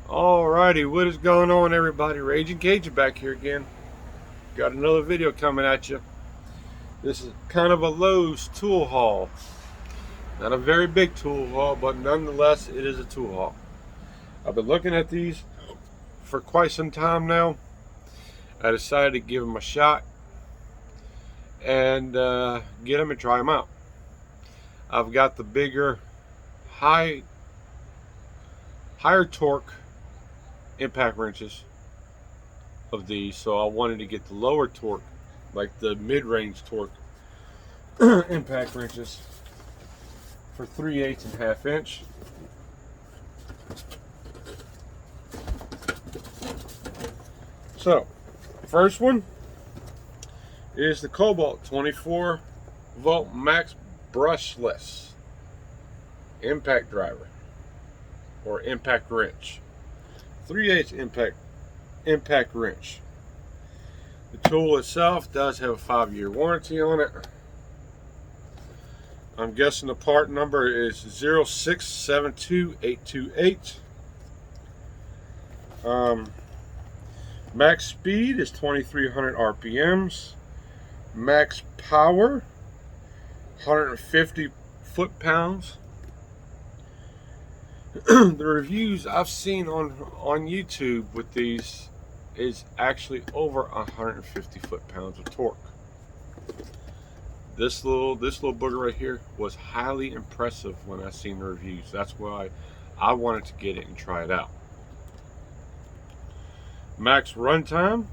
Alrighty, what is going on, everybody? Raging Cajun back here again. Got another video coming at you. This is kind of a Lowe's tool haul. Not a very big tool haul, but nonetheless, it is a tool haul. I've been looking at these for quite some time now. I decided to give them a shot and get them and try them out. I've got the bigger, higher torque impact wrenches of these, so I wanted to get the lower torque, like the mid-range torque impact wrenches for 3/8 and 1/2 inch. So first one is the Kobalt 24 volt max brushless impact driver or impact wrench. 3/8 impact wrench. The tool itself does have a 5-year warranty on it. I'm guessing the part number is 0672828. Max speed is 2300 RPMs. Max power 150 foot-pounds. The reviews I've seen on YouTube with these is actually over 150 foot-pounds of torque. This little booger right here was highly impressive when I seen the reviews. That's why I wanted to get it and try it out. Max runtime,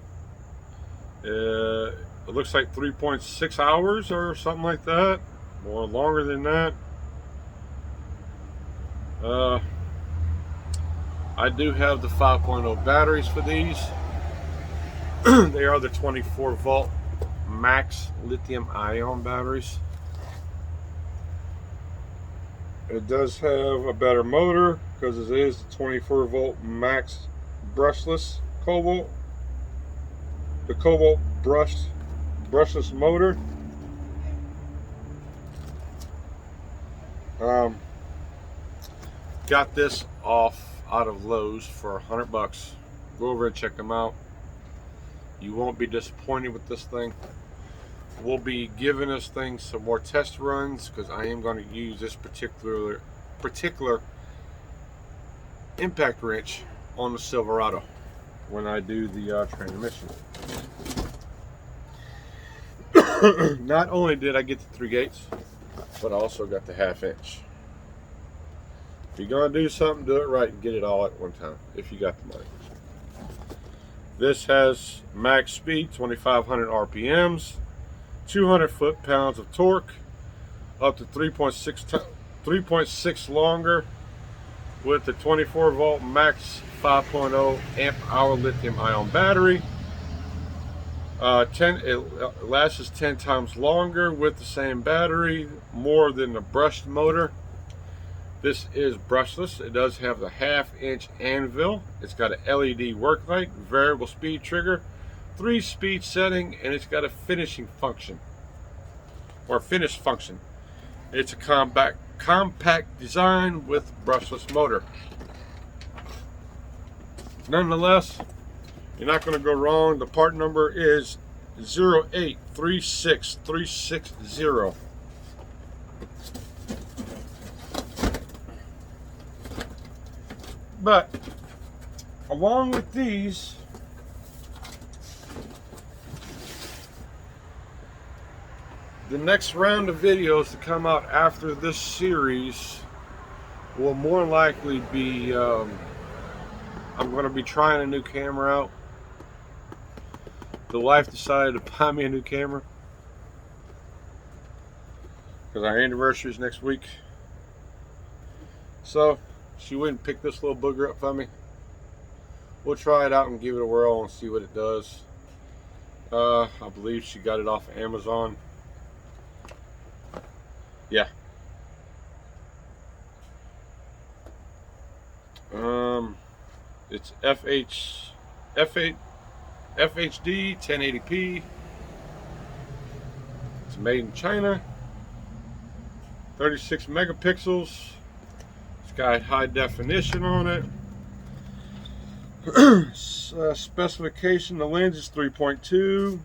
it looks like 3.6 hours or something like that, or longer than that. I do have the 5.0 batteries for these. They are the 24 volt max lithium ion batteries. It does have a better motor because it is the 24 volt max brushless Kobalt. The Kobalt brushless motor. Got this out of Lowe's for $100. Go over and check them out. You won't be disappointed with this thing. We'll be giving this thing some more test runs because I am going to use this particular impact wrench on the Silverado when I do the transmission. Not only did I get the 3/8, but I also got the 1/2 inch. If you're going to do something, do it right and get it all at one time, if you got the money. This has max speed, 2500 RPMs, 200 foot-pounds of torque, up to 3.6 longer, with the 24 volt max 5.0 amp hour lithium ion battery. It lasts 10 times longer with the same battery, more than the brushed motor. This is brushless. It does have the 1/2 inch anvil. It's got an LED work light, variable speed trigger, 3-speed setting, and it's got a finishing function, or finish function. It's a compact design with brushless motor. Nonetheless, you're not going to go wrong. The part number is 0836360. But along with these, the next round of videos to come out after this series will more likely be, I'm going to be trying a new camera out. The wife decided to buy me a new camera because our anniversary is next week. So she wouldn't pick this little booger up for me. We'll try it out and give it a whirl and see what it does. I believe she got it off of Amazon. Yeah. It's FHD 1080p. It's made in China. 36 megapixels. It's got high definition on it. Specification: the lens is 3.2.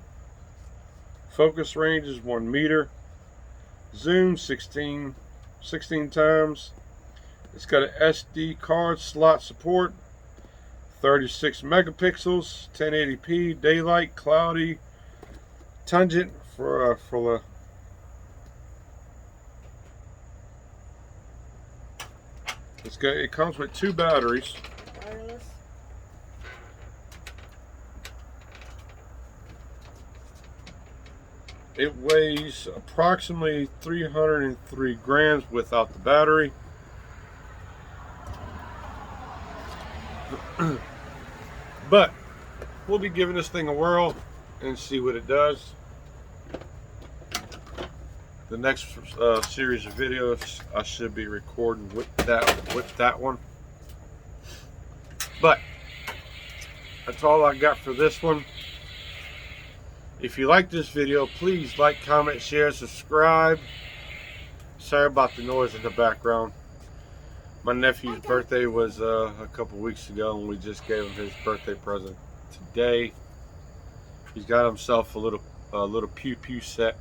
Focus range is 1 meter. Zoom 16 times. It's got an SD card slot support. 36 megapixels, 1080p, daylight, cloudy, tangent for the. It comes with 2 batteries. Wireless. It weighs approximately 303 grams without the battery. But we'll be giving this thing a whirl and see what it does. The next series of videos I should be recording with that one. But that's all I got for this one. If you like this video, please like, comment, share, subscribe. Sorry about the noise in the background. My nephew's birthday was a couple weeks ago, and we just gave him his birthday present today. He's got himself a little pew pew set.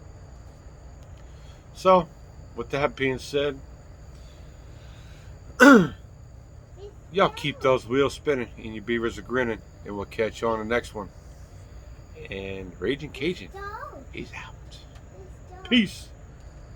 So, with that being said, y'all keep those wheels spinning and your beavers are grinning, and we'll catch you on the next one. And Raging Cajun is out. Peace.